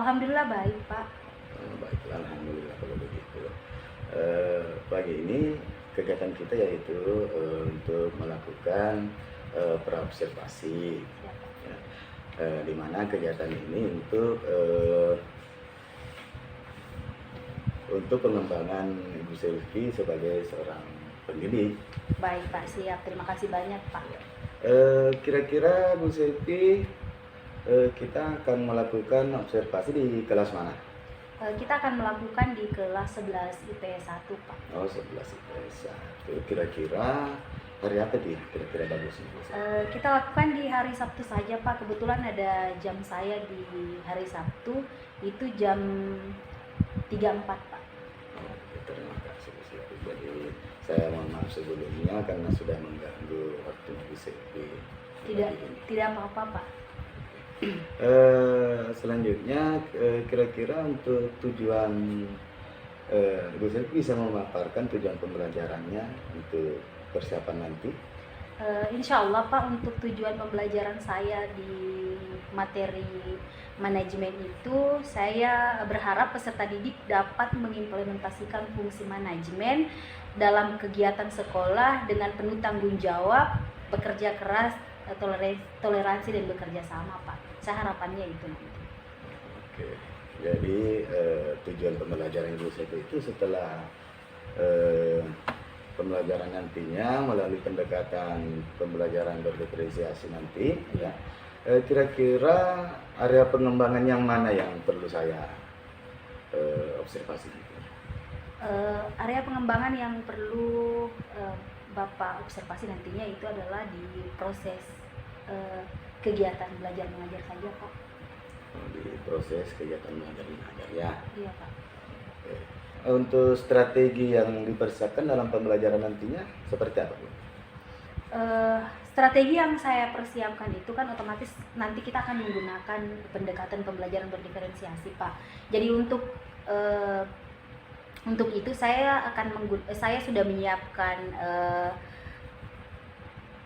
Alhamdulillah baik, Pak. Baiklah, alhamdulillah kalau begitu. Pagi ini kegiatan kita yaitu untuk melakukan praobservasi, Siap, Pak. ya. Di mana kegiatan ini untuk pengembangan Ibu Selvi sebagai seorang pendidik. Baik, Pak. Siap. Terima kasih banyak, Pak. Kira-kira Bu Selvi, kita akan melakukan observasi di kelas mana? Kita akan melakukan di kelas 11 IPS 1, Pak. Oh, 11 IPS 1. Kira-kira hari apa dia? Kira-kira bagus nih, Bu Selvi? Kita lakukan di hari Sabtu saja, Pak. Kebetulan ada jam saya di hari Sabtu, itu jam 3.4, Pak. Oke, terima kasih Bu Selvi. Jadi saya mohon maaf sebelumnya karena sudah mengganggu waktu Bu Selvi. Tidak apa-apa, Pak. Selanjutnya kira-kira untuk tujuan Bu Selvi bisa memaparkan tujuan pembelajarannya untuk persiapan nanti. Insya Allah, Pak, untuk tujuan pembelajaran saya di materi manajemen itu, saya berharap peserta didik dapat mengimplementasikan fungsi manajemen dalam kegiatan sekolah dengan penuh tanggung jawab, bekerja keras, toleransi dan bekerja sama, Pak. Saya harapannya itu nanti. Oke, jadi tujuan pembelajaran Ibu Selvi itu setelah pembelajaran nantinya melalui pendekatan pembelajaran berdiferensiasi nanti, ya. Kira-kira area pengembangan yang mana yang perlu saya observasi? Area pengembangan yang perlu Bapak observasi nantinya itu adalah di proses kegiatan belajar mengajar saja, Pak. Di proses kegiatan belajar mengajar, ya. Iya, Pak. Oke. Untuk strategi yang dipersiapkan dalam pembelajaran nantinya seperti apa, Bu? Strategi yang saya persiapkan itu kan otomatis nanti kita akan menggunakan pendekatan pembelajaran berdiferensiasi, Pak. Jadi untuk itu saya sudah menyiapkan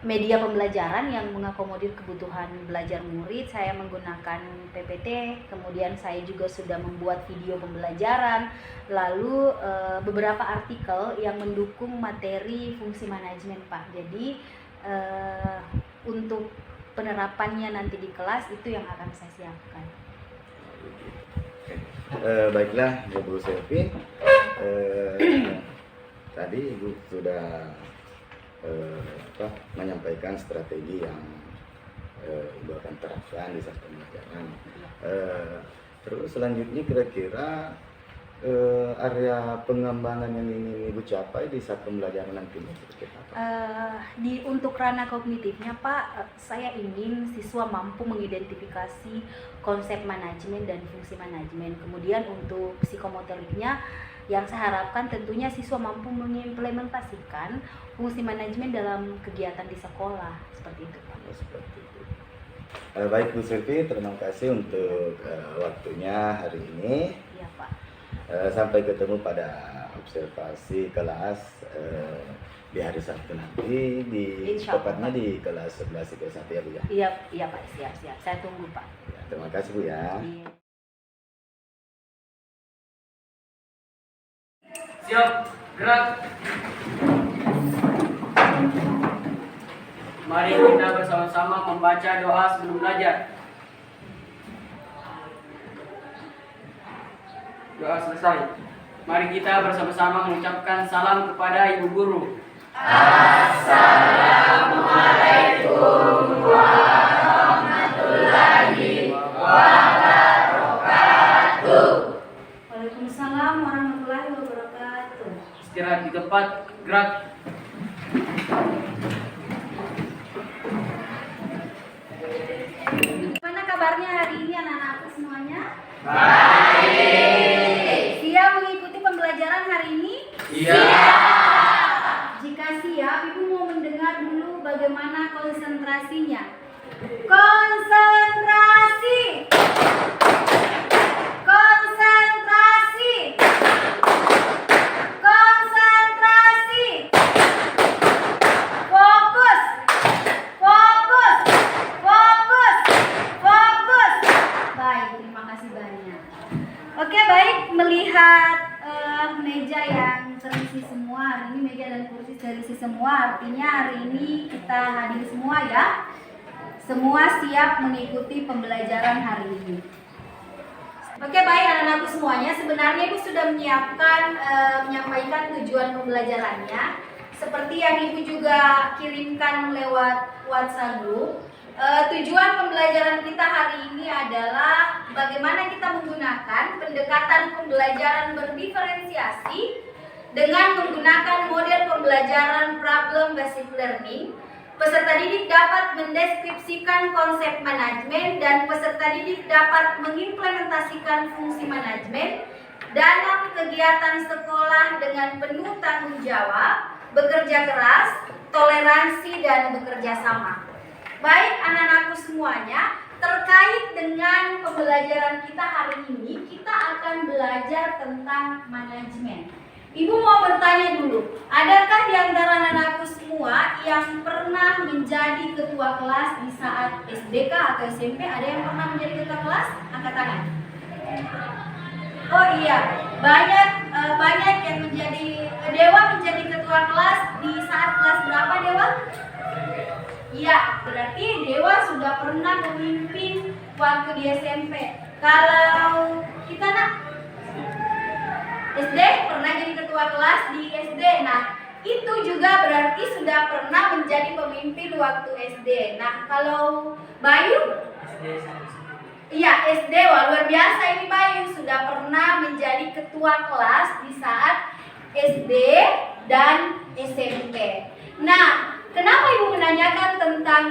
media pembelajaran yang mengakomodir kebutuhan belajar murid. Saya menggunakan PPT, kemudian saya juga sudah membuat video pembelajaran, lalu beberapa artikel yang mendukung materi fungsi manajemen, Pak. Jadi untuk penerapannya nanti di kelas itu yang akan saya siapkan. Baiklah, Bu Selvi, tadi Ibu sudah menyampaikan strategi yang Ibu akan terapkan di saat pembelajaran. Terus selanjutnya kira-kira area pengembangan yang ingin Ibu capai di saat pembelajaran nantinya seperti apa? Untuk ranah kognitifnya, Pak, saya ingin siswa mampu mengidentifikasi konsep manajemen dan fungsi manajemen. Kemudian untuk psikomotoriknya, yang saya harapkan tentunya siswa mampu mengimplementasikan fungsi manajemen dalam kegiatan di sekolah, seperti itu, Pak. Seperti itu. Baik Bu Selvi, terima kasih untuk waktunya hari ini. Iya, Pak. Sampai ketemu pada observasi kelas di hari Sabtu nanti, tepatnya di kelas 11 IPS 1, ya, Bu, ya. Iya, Pak, siap. Saya tunggu, Pak. Ya, terima kasih, Bu, ya. Iya. Siap, gerak. Mari kita bersama-sama membaca doa sebelum belajar. Doa selesai. Mari kita bersama-sama mengucapkan salam kepada Ibu Guru. Assalamualaikum warahmatullahi wabarakatuh. Waalaikumsalam warahmatullahi wabarakatuh. Istirahat di tempat, gerak. Gimana kabarnya hari ini anak-anakku semuanya? Baik. Siap mengikuti pembelajaran hari ini? Iya. Jika siap, Ibu mau mendengar dulu bagaimana konsentrasinya. Konsentrasi. Konsentrasi. Konsentrasi. Fokus. Fokus. Fokus. Fokus. Baik, terima kasih banyak. Oke, baik, melihat meja yang terisi semua hari ini, meja dan kursi terisi semua, artinya hari ini kita hadir semua ya. Semua siap mengikuti pembelajaran hari ini. Oke, baik anak-anakku semuanya, sebenarnya Ibu sudah menyampaikan tujuan pembelajarannya seperti yang Ibu juga kirimkan lewat WhatsApp group. Tujuan pembelajaran kita hari ini adalah bagaimana kita menggunakan pendekatan pembelajaran berdiferensiasi dengan menggunakan model pembelajaran problem based learning. Peserta didik dapat mendeskripsikan konsep manajemen dan peserta didik dapat mengimplementasikan fungsi manajemen dalam kegiatan sekolah dengan penuh tanggung jawab, bekerja keras, toleransi, dan bekerja sama. Baik anak-anakku semuanya, terkait dengan pembelajaran kita hari ini, kita akan belajar tentang manajemen. Ibu mau bertanya dulu, adakah di antara anak-anakku semua yang pernah menjadi ketua kelas di saat SDK atau SMP? Ada yang pernah menjadi ketua kelas? Angkat tangan. Oh iya, banyak yang menjadi Dewa menjadi ketua kelas di saat kelas berapa, Dewa? Iya, berarti Dewa sudah pernah memimpin waktu di SMP. Kalau kita nak SD pernah jadi ketua kelas di SD. Nah, itu juga berarti sudah pernah menjadi pemimpin waktu SD. Nah, kalau Bayu? Iya, SD. Wah, luar biasa ini Bayu. Sudah pernah menjadi ketua kelas di saat SD dan SMP. Nah, kenapa Ibu menanyakan tentang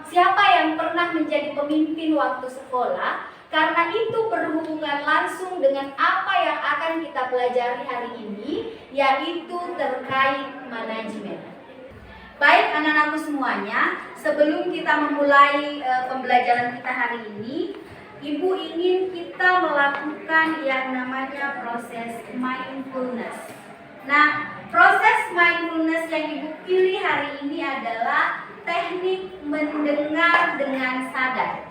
siapa yang pernah menjadi pemimpin waktu sekolah? Karena itu berhubungan langsung dengan apa yang akan kita pelajari hari ini, yaitu terkait manajemen. Baik anak-anakku semuanya, sebelum kita memulai pembelajaran kita hari ini, Ibu ingin kita melakukan yang namanya proses mindfulness. Nah, proses mindfulness yang Ibu pilih hari ini adalah teknik mendengar dengan sadar.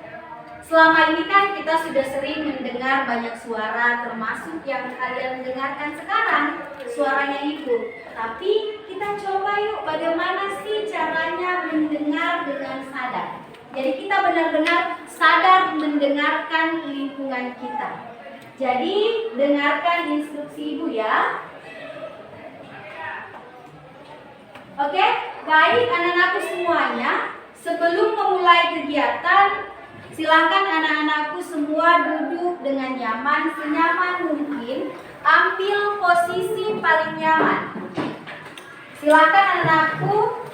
Selama ini kan kita sudah sering mendengar banyak suara, termasuk yang kalian dengarkan sekarang, suaranya Ibu. Tapi kita coba yuk bagaimana sih caranya mendengar dengan sadar. Jadi kita benar-benar sadar mendengarkan lingkungan kita. Jadi dengarkan instruksi Ibu ya. Oke, baik anak-anakku semuanya, sebelum memulai kegiatan, silakan anak-anakku semua duduk dengan nyaman, senyaman mungkin, ambil posisi paling nyaman. Silakan anak-anakku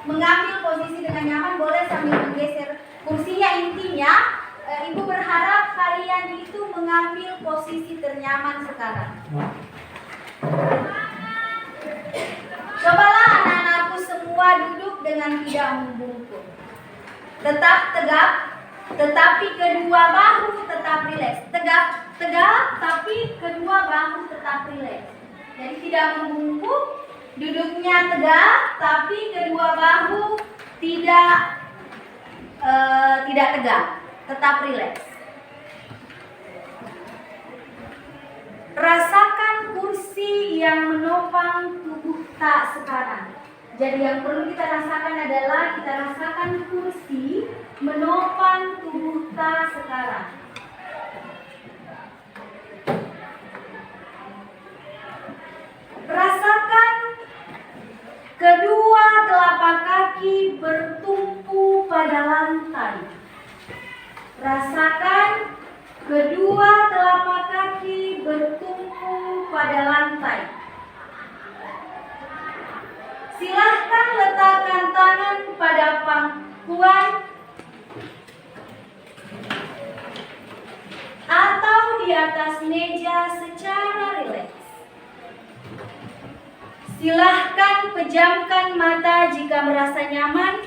mengambil posisi dengan nyaman, boleh sambil menggeser kursinya. Intinya, Ibu berharap kalian itu mengambil posisi ternyaman sekarang. Cobalah anak-anakku semua duduk dengan tidak membungkuk. Tetap tegap, tetapi kedua bahu tetap rileks. Tegap, tapi kedua bahu tetap rileks. Jadi tidak membungkuk, duduknya tegap, tapi kedua bahu tidak tegap, tetap rileks. Rasakan kursi yang menopang tubuh tak sekarang. Jadi yang perlu kita rasakan adalah kita rasakan kursi menopang tubuh tak sekarang. Rasakan kedua telapak kaki bertumpu pada lantai. Rasakan kedua telapak kaki bertumpu pada lantai. Silahkan letakkan tangan pada pangkuan atau di atas meja secara rileks. Silahkan pejamkan mata jika merasa nyaman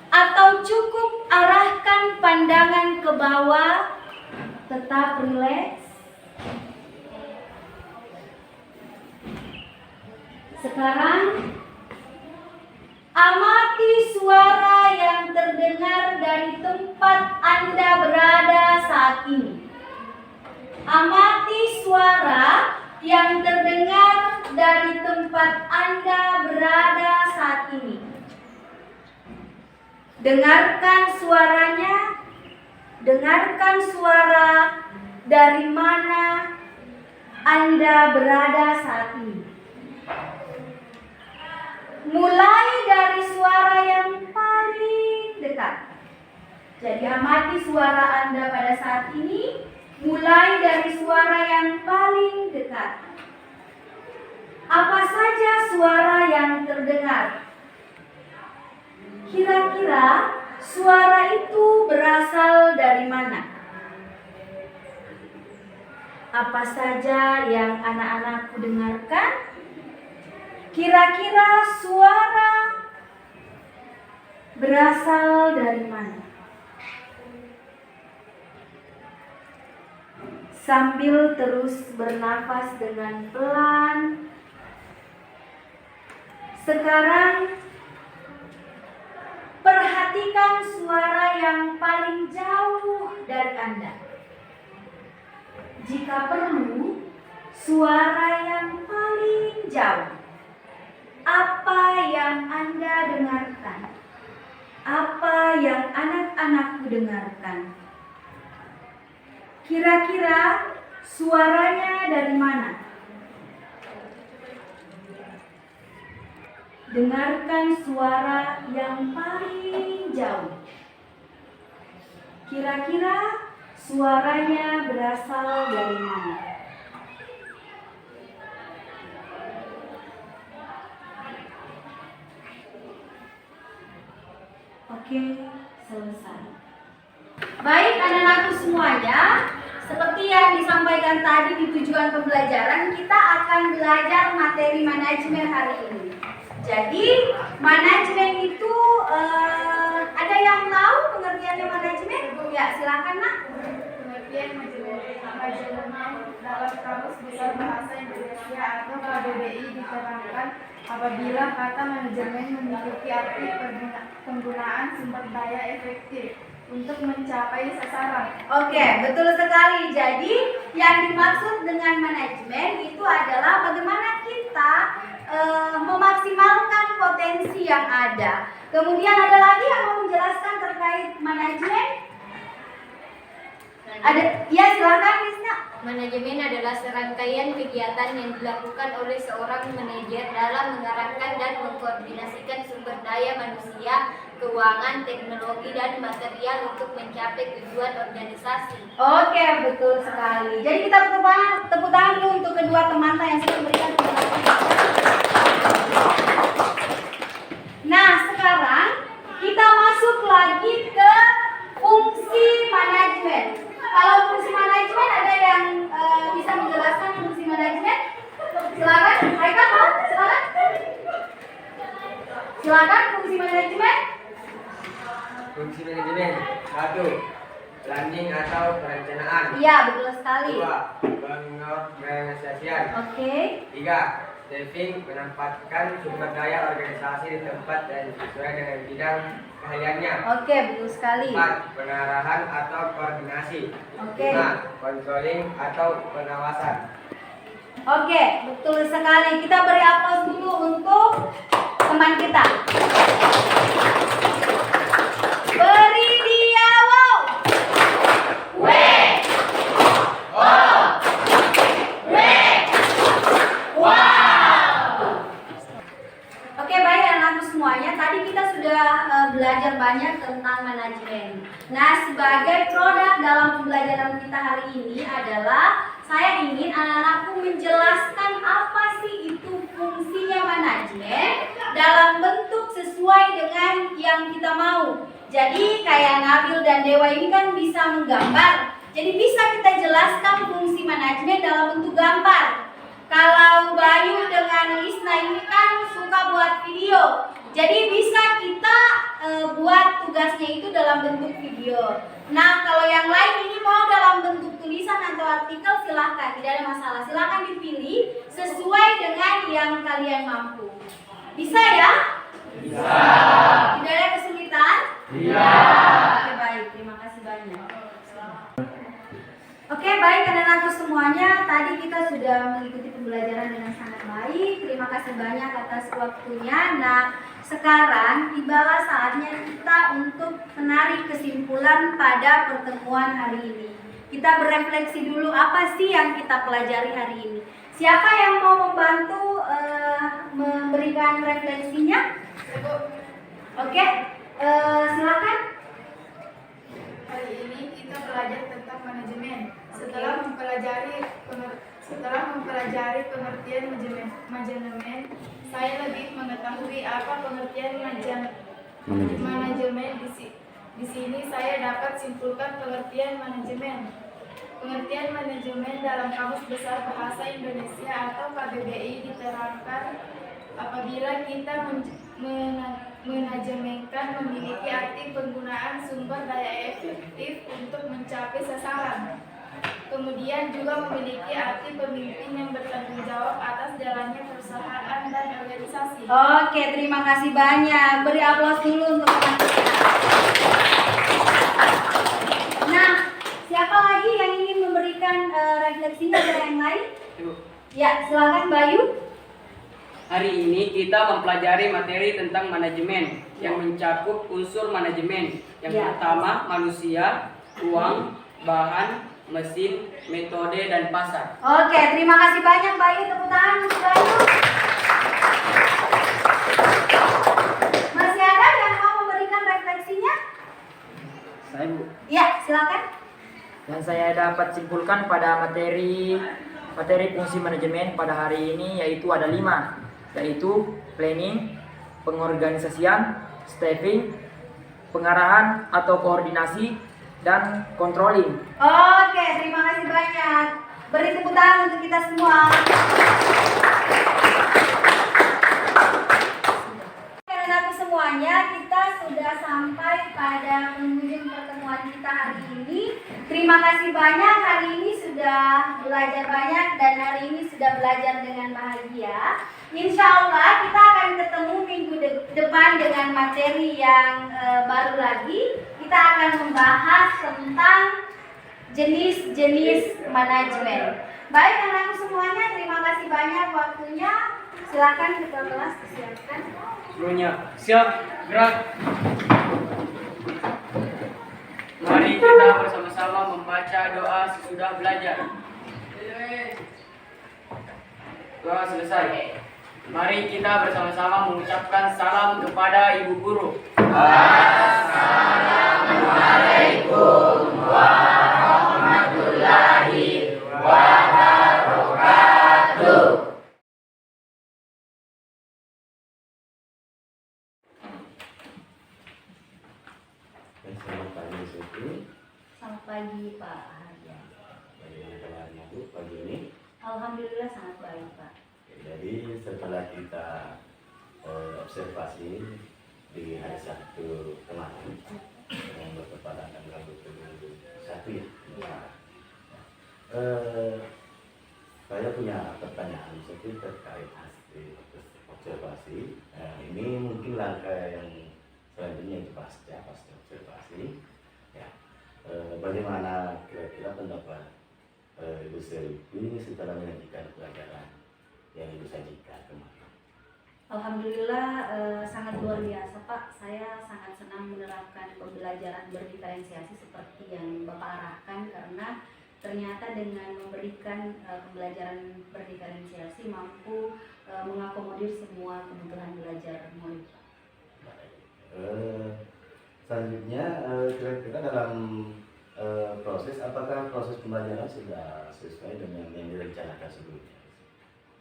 atau cukup arahkan pandangan ke bawah, tetap rileks. Sekarang amati suara yang terdengar dari tempat Anda berada saat ini. Amati suara yang terdengar dari tempat Anda berada saat ini. Dengarkan suaranya. Dengarkan suara dari mana Anda berada saat ini. Mulai dari suara yang paling dekat. Jadi amati suara Anda pada saat ini. Mulai dari suara yang paling dekat. Apa saja suara yang terdengar? Kira-kira suara itu berasal dari mana? Apa saja yang anak-anakku dengarkan? Kira-kira suara berasal dari mana? Sambil terus bernafas dengan pelan. Sekarang perhatikan suara yang paling jauh dari Anda. Jika perlu, suara yang paling jauh. Apa yang Anda dengarkan? Apa yang anak-anakku dengarkan? Kira-kira suaranya dari mana? Dengarkan suara yang paling jauh. Kira-kira suaranya berasal dari mana? Oke, selesai. Baik anak-anakku semuanya, seperti yang disampaikan tadi di tujuan pembelajaran, kita akan belajar materi manajemen hari ini. Jadi, manajemen itu ada yang tahu pengertiannya manajemen? Ya, silakan Nak. Pengertian manajemen dalam Kamus Besar Bahasa Indonesia atau KBBI diterangkan apabila kata manajemen memiliki arti penggunaan sumber daya efektif untuk mencapai sasaran. Oke, betul sekali. Jadi, yang dimaksud dengan manajemen itu adalah bagaimana kita memaksimalkan potensi yang ada. Kemudian ada lagi yang mau menjelaskan terkait manajemen? Ada? Ya, silakan Misna. Manajemen adalah serangkaian kegiatan yang dilakukan oleh seorang manajer dalam mengarahkan dan mengkoordinasikan sumber daya manusia, keuangan, teknologi, dan material untuk mencapai tujuan organisasi. Oke, betul sekali. Jadi kita tepuk tangan dulu untuk kedua teman yang sudah memberikan penjelasan. Nah, sekarang kita masuk lagi ke fungsi manajemen. Kalau fungsi manajemen ada yang bisa menjelaskan fungsi manajemen? Silakan, Haikal mau? Silakan. Silakan fungsi manajemen. Fungsi manajemen 1. Planning atau perencanaan. Iya, betul sekali. 2. Pengorganisasian. Oke. 3. Saving, menempatkan sumber daya organisasi di tempat dan sesuai dengan bidang keahliannya. Oke, betul sekali. 4. Pengarahan atau koordinasi. Oke. 5. Controlling atau pengawasan. Oke, betul sekali. Kita beri aplaus dulu untuk teman kita. Beri dia wow. Oke, baik anak-anak semuanya. Tadi kita sudah belajar banyak tentang manajemen. Nah, sebagai produk dalam pembelajaran kita hari ini adalah saya ingin anak-anakku menjelaskan apa sih itu fungsinya manajemen dalam bentuk sesuai dengan yang kita mau. Jadi kayak Nabil dan Dewa ini kan bisa menggambar. Jadi bisa kita jelaskan fungsi manajemen dalam bentuk gambar. Kalau Bayu dengan Lisna ini kan suka buat video. Jadi bisa kita buat tugasnya itu dalam bentuk video. Nah, kalau yang lain ini mau dalam bentuk tulisan atau artikel, silahkan, tidak ada masalah. Silahkan dipilih sesuai dengan yang kalian mampu. Bisa ya? Bisa. Tidak ada kesulitan? Tidak. Oke, baik. Terima kasih banyak. Oke, Oke, baik anak-anakku semuanya, tadi kita sudah mengikuti pembelajaran dengan sangat baik. Terima kasih banyak atas waktunya. Nah, sekarang tibalah saatnya kita untuk menarik kesimpulan pada pertemuan hari ini. Kita berefleksi dulu apa sih yang kita pelajari hari ini. Siapa yang mau membantu memberikan refleksinya? Oke, silakan. Hari ini kita belajar tentang manajemen. Setelah mempelajari pengertian manajemen, saya lebih mengetahui apa pengertian manajemen. Di sini saya dapat simpulkan pengertian manajemen. Pengertian manajemen dalam Kamus Besar Bahasa Indonesia atau KBBI diterangkan apabila kita manajemenkan memiliki arti penggunaan sumber daya efektif untuk mencapai sasaran. Kemudian juga memiliki arti pemimpin yang bertanggung jawab atas jalannya perusahaan dan organisasi. Oke, terima kasih banyak. Beri aplaus dulu untuk teman kita. Nah, siapa lagi yang ingin memberikan refleksinya dari yang lain? Ya, silakan Bayu. Hari ini kita mempelajari materi tentang manajemen yang mencakup unsur manajemen. Yang pertama, manusia, uang, bahan, mesin, metode, dan pasar. Oke, terima kasih banyak Bayu. Tepuk tangan untuk Bayu. Masih ada yang mau memberikan refleksinya? Saya Bu. Ya, silakan. Yang saya dapat simpulkan pada materi fungsi manajemen pada hari ini yaitu ada 5, yaitu planning, pengorganisasian, staffing, pengarahan atau koordinasi, dan controlling. Oke, terima kasih banyak. Beri tepuk tangan untuk kita semua. Anak-anakku semuanya, kita sudah sampai pada penghujung pertemuan kita hari ini. Terima kasih banyak, hari ini sudah belajar banyak dan hari ini sudah belajar dengan bahagia. Insya Allah kita akan ketemu minggu depan dengan materi yang baru lagi. Kita akan membahas tentang jenis-jenis manajemen. Baik anak-anak semuanya, terima kasih banyak waktunya. Silakan ketua kelas disiapkan. Seluruhnya siap, gerak. Mari kita bersama-sama membaca doa sesudah belajar. Doa selesai. Mari kita bersama-sama mengucapkan salam kepada Ibu Guru. Assalamualaikum warahmatullahi wabarakatuh. Selamat pagi Suci. Selamat pagi Pak Harja. Bagaimana kabarnya Bu pagi ini? Alhamdulillah sangat baik Pak. Jadi setelah kita observasi di hari Sabtu kemarin yang bertepatan tanggal 21 ya. Saya punya pertanyaan seperti terkait hasil observasi. Ini mungkin langkah yang selanjutnya itu pasca observasi. Ya, bagaimana kira-kira pendapat Ibu Selvi setelah menyajikan pelajaran yang Ibu sajikan kemarin? Alhamdulillah sangat luar biasa Pak. Saya sangat senang menerapkan pembelajaran berdiferensiasi seperti yang Bapak arahkan, karena ternyata dengan memberikan pembelajaran berdiferensiasi mampu mengakomodir semua kebutuhan belajar murid. Selanjutnya kira-kira dalam proses, apakah proses pembelajaran sudah sesuai dengan yang direncanakan sebelumnya?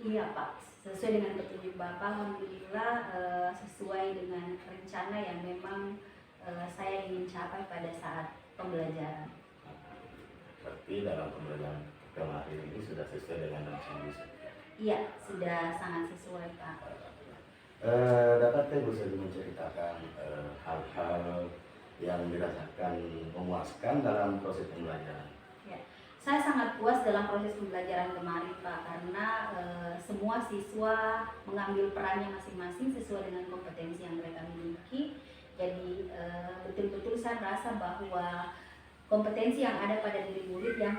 Iya Pak, sesuai dengan petunjuk Bapak, alhamdulillah sesuai dengan rencana yang memang saya ingin capai pada saat pembelajaran. Berarti dalam pembelajaran kemarin ini sudah sesuai dengan rencana Ibu? Iya, sudah sangat sesuai Pak. Dapatkah Ibu Selvi menceritakan hal-hal yang dirasakan memuaskan dalam proses pembelajaran? Saya sangat puas dalam proses pembelajaran kemarin Pak, karena semua siswa mengambil perannya masing-masing sesuai dengan kompetensi yang mereka miliki. Jadi betul-betul saya merasa bahwa kompetensi yang ada pada diri murid yang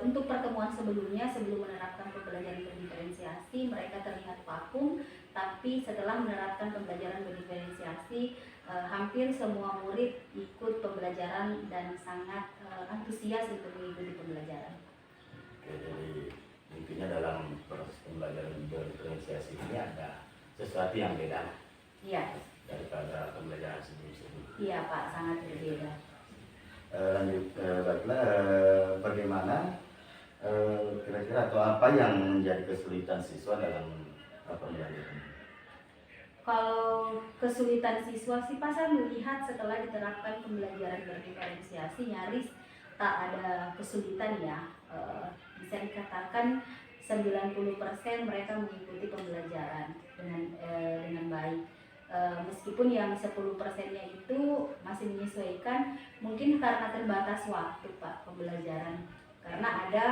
untuk pertemuan sebelumnya sebelum menerapkan pembelajaran berdiferensiasi mereka terlihat vakum, tapi setelah menerapkan pembelajaran berdiferensiasi hampir semua murid ikut pembelajaran dan sangat antusias untuk mengikuti pembelajaran. Oke, jadi intinya dalam proses pembelajaran berdiferensiasi ini ada sesuatu yang beda Iya, daripada pembelajaran sebelum-sebelumnya. iya Pak, sangat berbeda. Lanjut, baiklah, bagaimana kira-kira atau apa yang menjadi kesulitan siswa dalam pembelajaran? Kalau kesulitan siswa sih Pak, saya melihat setelah diterapkan pembelajaran berdiferensiasi nyaris tak ada kesulitan ya. Bisa dikatakan 90% mereka mengikuti pembelajaran dengan baik. Meskipun yang 10%-nya itu masih menyesuaikan mungkin karena terbatas waktu Pak pembelajaran, karena ada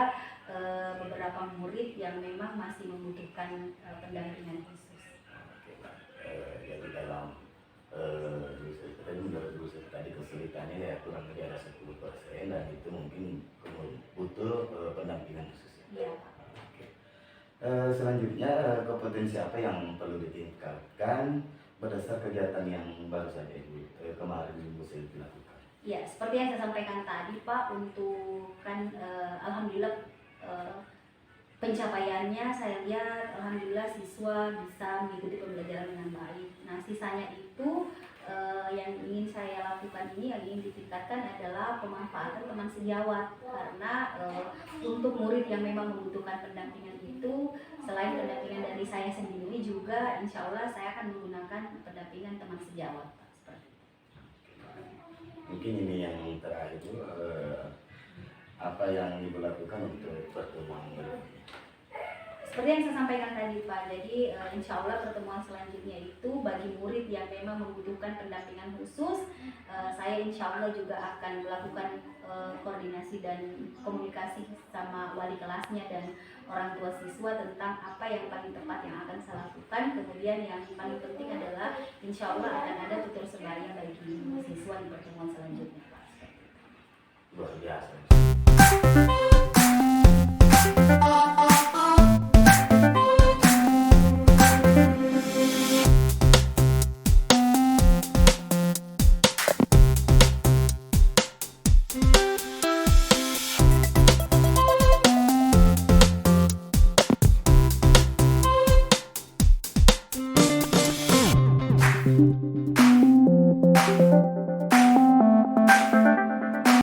beberapa murid yang memang masih membutuhkan pendampingan khusus. Oke, Pak. Jadi dalam menurut Bu Sri tadi kesulitannya ya kurang lebih ada 10% dan itu mungkin butuh pendampingan khusus. Iya Pak. Oke. Selanjutnya kompetensi apa yang perlu ditingkatkan berdasar kegiatan yang baru saja Ibu kemarin Ibu Sri lakukan? Ya, seperti yang saya sampaikan tadi Pak, untuk alhamdulillah pencapaiannya saya lihat alhamdulillah siswa bisa mengikuti pembelajaran dengan baik. Nah, sisanya itu yang ingin saya lakukan ini, yang ingin ditingkatkan adalah pemanfaatan teman sejawat, karena untuk murid yang memang membutuhkan pendampingan itu selain pendampingan dari saya sendiri juga insya Allah saya akan menggunakan pendampingan teman sejawat Pak. Seperti itu. Mungkin ini yang terakhir Bu, apa yang Ibu lakukan untuk pertemuan berikutnya? Seperti yang saya sampaikan tadi Pak, jadi insya Allah pertemuan selanjutnya itu bagi murid yang memang membutuhkan pendampingan khusus, saya insya Allah juga akan melakukan koordinasi dan komunikasi sama wali kelasnya dan orang tua siswa tentang apa yang paling tepat yang akan saya lakukan. Kemudian yang paling penting adalah insya Allah akan ada tutur sebaya bagi siswa di pertemuan selanjutnya Pak. Luar biasa.